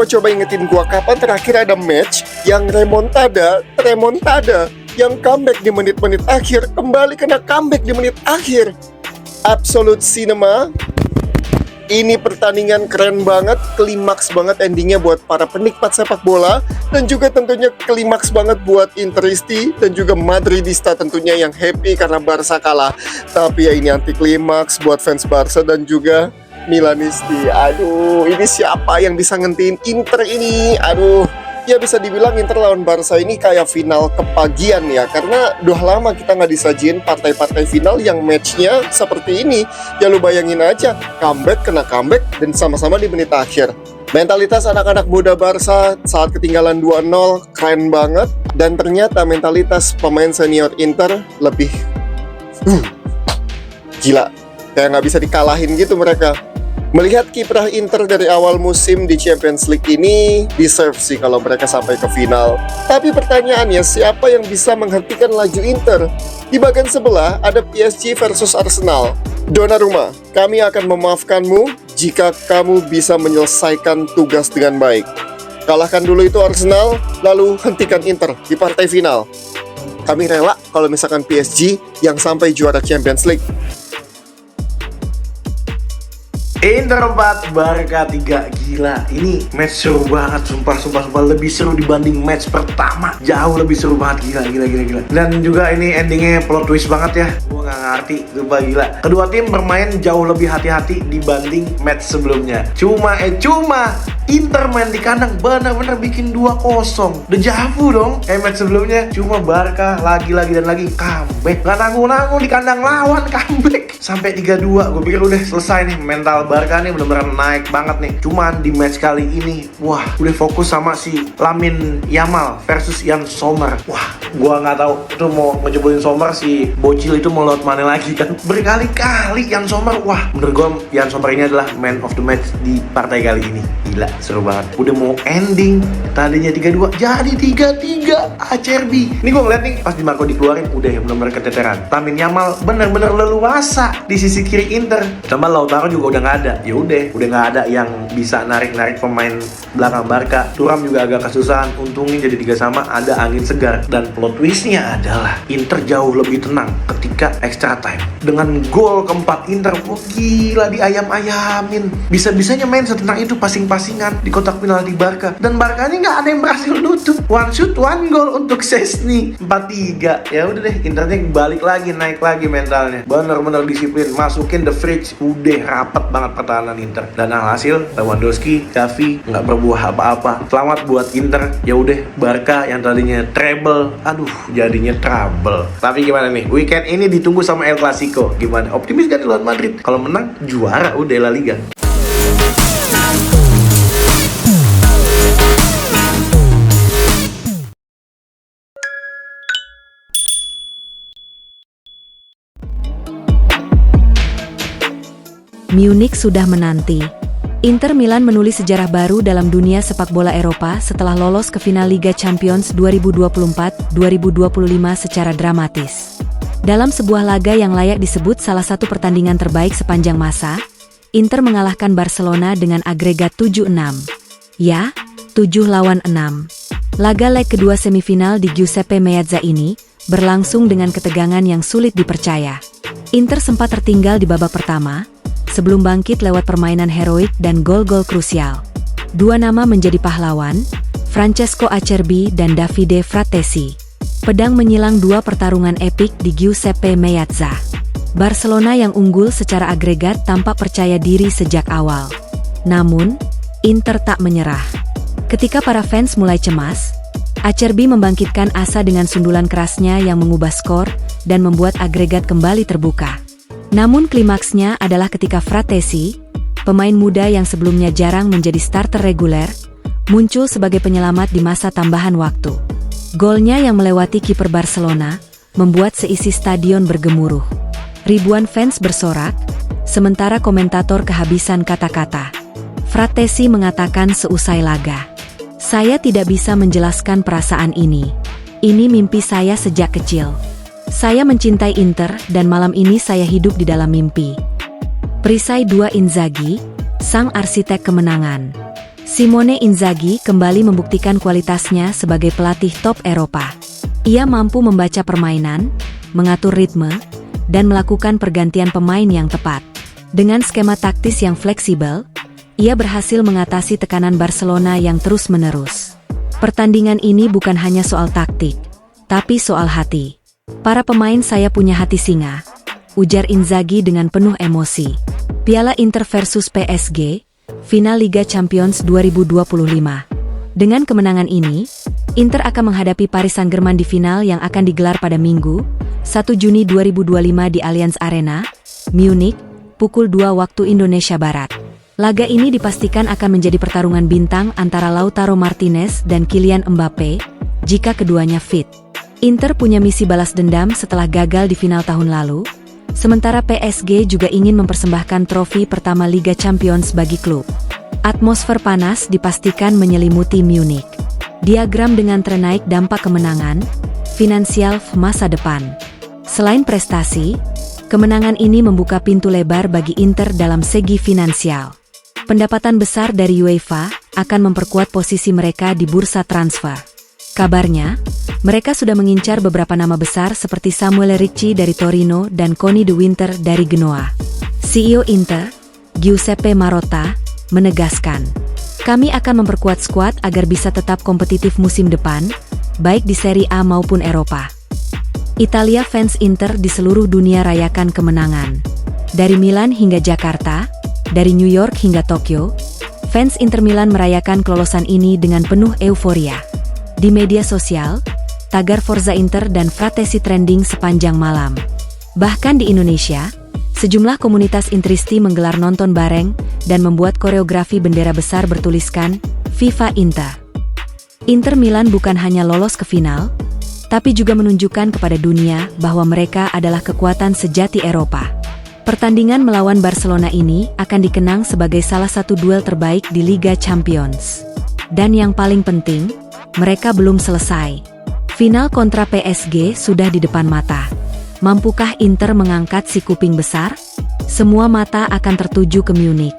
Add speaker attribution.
Speaker 1: coba ingetin gua kapan terakhir ada match yang remontada, yang comeback di menit-menit akhir, kembali kena comeback di menit akhir. Absolute cinema. Ini pertandingan keren banget, klimaks banget endingnya buat para penikmat sepak bola, dan juga tentunya klimaks banget buat Interisti dan juga Madridista tentunya yang happy karena Barca kalah. Tapi ya ini anti klimaks buat fans Barca dan juga Milanisti. Aduh, ini siapa yang bisa ngentiin Inter ini? Aduh, ya bisa dibilang Inter lawan Barca ini kayak final kepagian ya, karena udah lama kita nggak disajin partai-partai final yang matchnya seperti ini. Ya lu bayangin aja, comeback kena comeback dan sama-sama di menit akhir. Mentalitas anak-anak muda Barca saat ketinggalan 2-0 keren banget, dan ternyata mentalitas pemain senior Inter lebih gila, kayak nggak bisa dikalahin gitu mereka. Melihat kiprah Inter dari awal musim di Champions League ini, deserve sih kalau mereka sampai ke final. Tapi pertanyaannya, siapa yang bisa menghentikan laju Inter? Di bagian sebelah ada PSG versus Arsenal. Donnarumma, kami akan memaafkanmu jika kamu bisa menyelesaikan tugas dengan baik. Kalahkan dulu itu Arsenal, lalu hentikan Inter di partai final. Kami rela kalau misalkan PSG yang sampai juara Champions League.
Speaker 2: Inter 4, Barca 3. Gila, ini match seru banget, sumpah lebih seru dibanding match pertama. Jauh lebih seru banget, gila. Dan juga ini endingnya plot twist banget ya. Gua nggak ngerti, sumpah gila. Kedua tim bermain jauh lebih hati-hati dibanding match sebelumnya. Cuma Inter main di kandang benar-benar bikin 2-0. Dejavu dong, kayak match sebelumnya. Cuma Barca lagi dan lagi comeback. Nggak nanggung-nanggung di kandang lawan, comeback sampai 3-2. Gue pikir udah selesai nih, mental Barca nih bener-bener naik banget nih. Cuman di match kali ini, wah, udah fokus sama si Lamine Yamal versus Yann Sommer. Wah, gua nggak tahu itu mau ngejebolin Sommer, si bocil itu mau lewat mana lagi kan. Berkali-kali Yann Sommer, wah, menurut gua Yann Sommer ini adalah man of the match di partai kali ini. Gila, seru banget. Udah mau ending, tadinya 3-2 jadi 3-3 Acerbi. Ini gua ngeliat nih, pas Di Marco dikeluarin, udah ya bener-bener keteteran. Lamine Yamal bener-bener leluasa di sisi kiri Inter. Tambah Lautaro juga udah nggak ada. Ya udah nggak ada yang bisa narik pemain belakang Barca. Thuram juga agak kesusahan, untungnya jadi 3-3, ada angin segar. Dan plot twistnya adalah Inter jauh lebih tenang ketika extra time. Dengan gol keempat Inter, oh gila, diayam-ayamin. Bisa-bisanya main setenang itu, passing-passingan di kotak penalti Barca. Dan Barca ini nggak ada yang berhasil nutup. One shoot, one goal untuk Szczesny. 4-3. Ya udah deh, Internya balik lagi, naik lagi mentalnya. Bener-bener disiplin, masukin the fridge. Udah rapet banget pertahanan Inter. Dan alhasil Lewandowski, Xavi nggak berbuah apa-apa. Selamat buat Inter. Ya udah, Barca yang tadinya treble, aduh jadinya trouble. Tapi gimana nih? Weekend ini ditunggu sama El Clasico. Gimana? Optimis gak di lawan Madrid? Kalau menang, juara udah La Liga.
Speaker 3: Munich sudah menanti. Inter Milan menulis sejarah baru dalam dunia sepak bola Eropa setelah lolos ke final Liga Champions 2024-2025 secara dramatis. Dalam sebuah laga yang layak disebut salah satu pertandingan terbaik sepanjang masa, Inter mengalahkan Barcelona dengan agregat 7-6. Ya, 7-6. Laga leg kedua semifinal di Giuseppe Meazza ini berlangsung dengan ketegangan yang sulit dipercaya. Inter sempat tertinggal di babak pertama, sebelum bangkit lewat permainan heroik dan gol-gol krusial. Dua nama menjadi pahlawan, Francesco Acerbi dan Davide Frattesi. Pedang menyilang dua pertarungan epik di Giuseppe Meazza. Barcelona yang unggul secara agregat tampak percaya diri sejak awal. Namun, Inter tak menyerah. Ketika para fans mulai cemas, Acerbi membangkitkan asa dengan sundulan kerasnya yang mengubah skor dan membuat agregat kembali terbuka. Namun klimaksnya adalah ketika Frattesi, pemain muda yang sebelumnya jarang menjadi starter reguler, muncul sebagai penyelamat di masa tambahan waktu. Golnya yang melewati kiper Barcelona, membuat seisi stadion bergemuruh. Ribuan fans bersorak, sementara komentator kehabisan kata-kata. Frattesi mengatakan seusai laga, "Saya tidak bisa menjelaskan perasaan ini. Ini mimpi saya sejak kecil. Saya mencintai Inter dan malam ini saya hidup di dalam mimpi." Perisai 2 Inzaghi, sang arsitek kemenangan. Simone Inzaghi kembali membuktikan kualitasnya sebagai pelatih top Eropa. Ia mampu membaca permainan, mengatur ritme, dan melakukan pergantian pemain yang tepat. Dengan skema taktis yang fleksibel, ia berhasil mengatasi tekanan Barcelona yang terus-menerus. Pertandingan ini bukan hanya soal taktik, tapi soal hati. Para pemain saya punya hati singa, ujar Inzaghi dengan penuh emosi. Piala Inter versus PSG, final Liga Champions 2025. Dengan kemenangan ini, Inter akan menghadapi Paris Saint-Germain di final yang akan digelar pada Minggu, 1 Juni 2025 di Allianz Arena, Munich, pukul 2 waktu Indonesia Barat. Laga ini dipastikan akan menjadi pertarungan bintang antara Lautaro Martinez dan Kylian Mbappe, jika keduanya fit. Inter punya misi balas dendam setelah gagal di final tahun lalu, sementara PSG juga ingin mempersembahkan trofi pertama Liga Champions bagi klub. Atmosfer panas dipastikan menyelimuti Munich. Diagram dengan tren naik dampak kemenangan, finansial masa depan. Selain prestasi, kemenangan ini membuka pintu lebar bagi Inter dalam segi finansial. Pendapatan besar dari UEFA akan memperkuat posisi mereka di bursa transfer. Kabarnya, mereka sudah mengincar beberapa nama besar seperti Samuel Ricci dari Torino dan Conny de Winter dari Genoa. CEO Inter, Giuseppe Marotta, menegaskan, "Kami akan memperkuat skuad agar bisa tetap kompetitif musim depan, baik di Serie A maupun Eropa." Italia, fans Inter di seluruh dunia rayakan kemenangan. Dari Milan hingga Jakarta, dari New York hingga Tokyo, fans Inter Milan merayakan kelolosan ini dengan penuh euforia. Di media sosial, tagar Forza Inter dan Fratesi trending sepanjang malam. Bahkan di Indonesia, sejumlah komunitas Intristi menggelar nonton bareng dan membuat koreografi bendera besar bertuliskan Viva Inter. Inter Milan bukan hanya lolos ke final, tapi juga menunjukkan kepada dunia bahwa mereka adalah kekuatan sejati Eropa. Pertandingan melawan Barcelona ini akan dikenang sebagai salah satu duel terbaik di Liga Champions. Dan yang paling penting, mereka belum selesai. Final kontra PSG sudah di depan mata. Mampukah Inter mengangkat si kuping besar? Semua mata akan tertuju ke Munich.